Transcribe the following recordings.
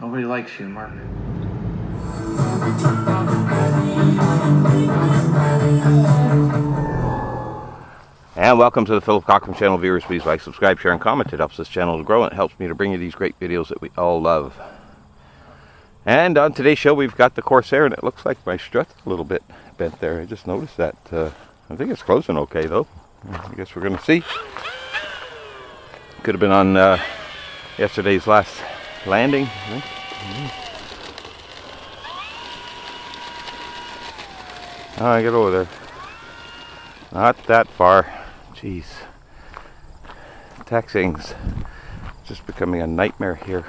Nobody likes you, Mark. And welcome to the Philip Cochran channel. Viewers, please like, subscribe, share, and comment. It helps this channel to grow, and it helps me to bring you these great videos that we all love. And on today's show, we've got the Corsair, and it looks like my strut's a little bit bent there. I just noticed that. I think it's closing okay, though. I guess we're going to see. Could have been on yesterday's last landing, I think. Oh, get over there. Not that far. Jeez. Taxiing's just becoming a nightmare here.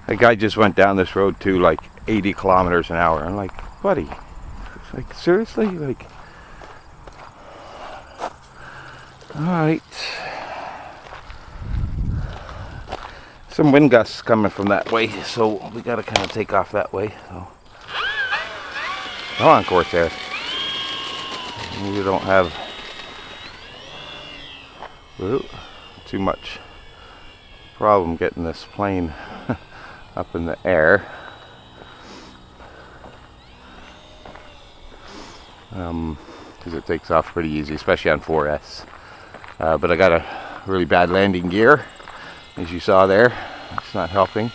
A guy just went down this road too, like 80 kilometers an hour. I'm like, buddy, like seriously? Like, alright. Some wind gusts coming from that way, so we gotta kind of take off that way. So. Come on, Corsair. You don't have too much problem getting this plane up in the air. Because it takes off pretty easy, especially on 4S. But I got a really bad landing gear, as you saw there. It's not helping.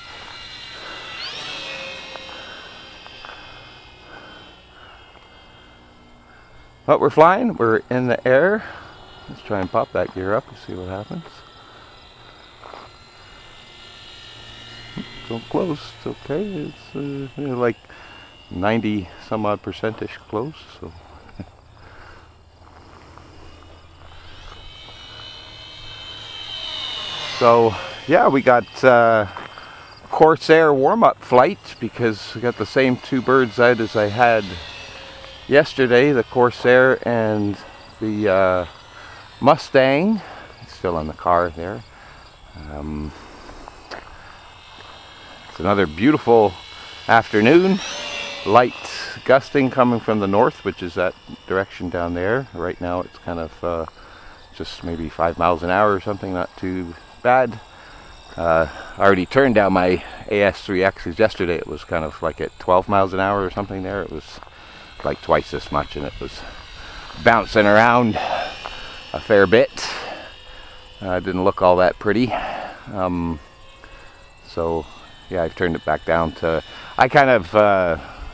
But we're flying, we're in the air. Let's try and pop that gear up and see what happens. So close, it's okay. It's like 90 some odd percent-ish close. So yeah, we got Corsair warm-up flight because we got the same two birds out as I had yesterday, the Corsair and the Mustang. Still in the car there. It's another beautiful afternoon. Light gusting coming from the north, which is that direction down there. Right now it's kind of just maybe 5 miles an hour or something, not too bad. I already turned down my AS3Xs yesterday. It was kind of like at 12 miles an hour or something there. It was like twice this much, and it was bouncing around a fair bit. Didn't look all that pretty. So yeah, I've turned it back down to, I kind of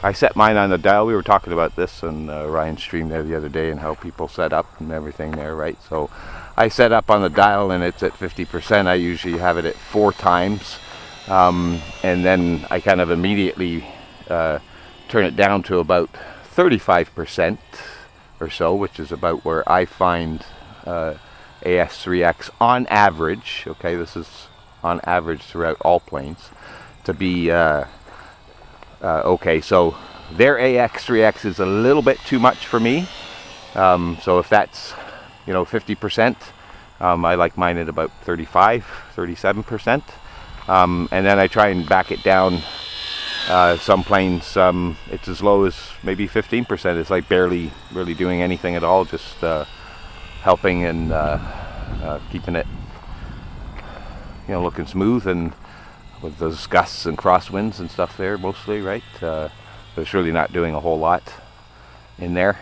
I set mine on the dial. We were talking about this on Ryan's stream there the other day, and how people set up and everything there, right? So I set up on the dial and it's at 50%. I usually have it at 4 times, and then I kind of immediately turn it down to about 35% or so, which is about where I find AS3X on average, okay, this is on average throughout all planes, to be okay. So their AX3X is a little bit too much for me. So if that's, 50%, I like mine at about 37%. And then I try and back it down. Some planes, it's as low as maybe 15%. It's like barely really doing anything at all, just helping and keeping it, looking smooth, and with those gusts and crosswinds and stuff there mostly, right? But it's really not doing a whole lot in there.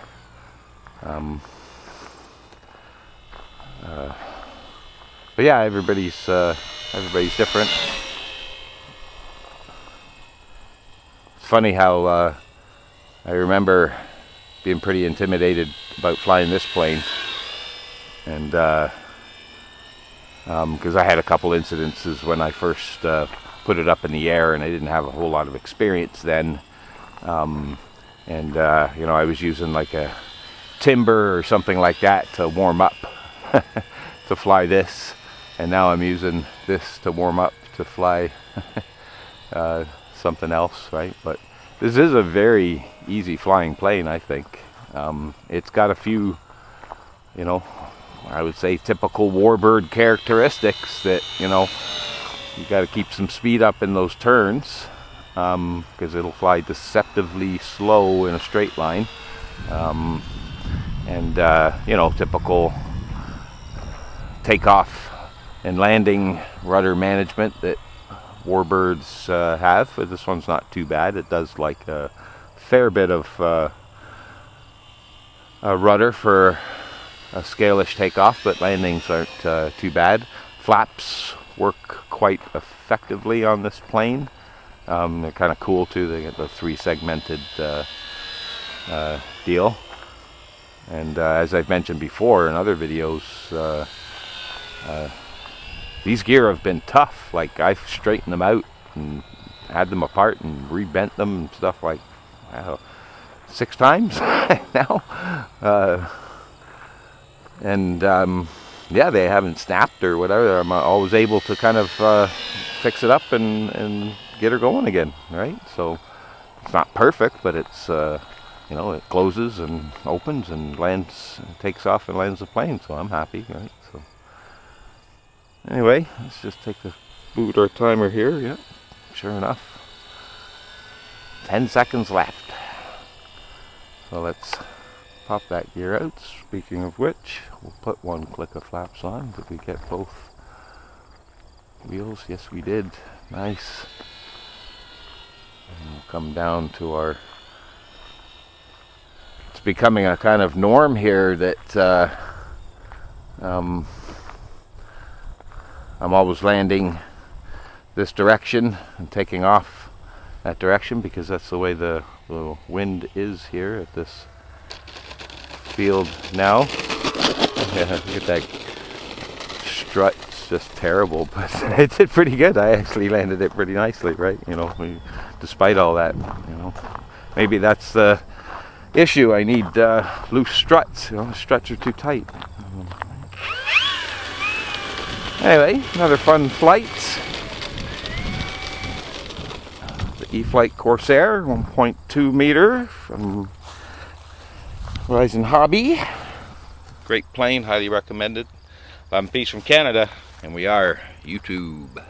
But yeah, everybody's different. It's funny how I remember being pretty intimidated about flying this plane, and because I had a couple incidences when I first put it up in the air, and I didn't have a whole lot of experience then. I was using like a timber or something like that to warm up to fly this, and now I'm using this to warm up to fly something else, right? But this is a very easy flying plane, I think. It's got a few, I would say typical warbird characteristics that, you got to keep some speed up in those turns, because it'll fly deceptively slow in a straight line. Typical takeoff and landing rudder management that warbirds have. But this one's not too bad. It does like a fair bit of a rudder for a scale-ish takeoff, but landings aren't too bad. Flaps work quite effectively on this plane. They're kind of cool too. They get the 3-segmented deal. And as I've mentioned before in other videos, these gear have been tough. Like, I've straightened them out and had them apart and rebent them and stuff like 6 times now. Yeah, they haven't snapped or whatever. I'm always able to kind of fix it up and get her going again, right? So it's not perfect, but it's you know, it closes and opens and lands, takes off and lands the plane, so I'm happy, right? So anyway, let's just take the boot our timer here. Yeah, sure enough, 10 seconds left. So let's pop that gear out. Speaking of which, we'll put 1 click of flaps on. Did we get both wheels? Yes, we did. Nice. And we'll come down to our... It's becoming a kind of norm here that I'm always landing this direction and taking off that direction, because that's the way the wind is here at this field now. Yeah, look at that strut. It's just terrible, but it did pretty good. I actually landed it pretty nicely, right? You know, despite all that, you know. Maybe that's the issue. I need loose struts. You know, the struts are too tight. Anyway, another fun flight. The E-Flite Corsair, 1.2 meter from Horizon Hobby. Great plane, highly recommended. I'm Peace from Canada, and we are YouTube.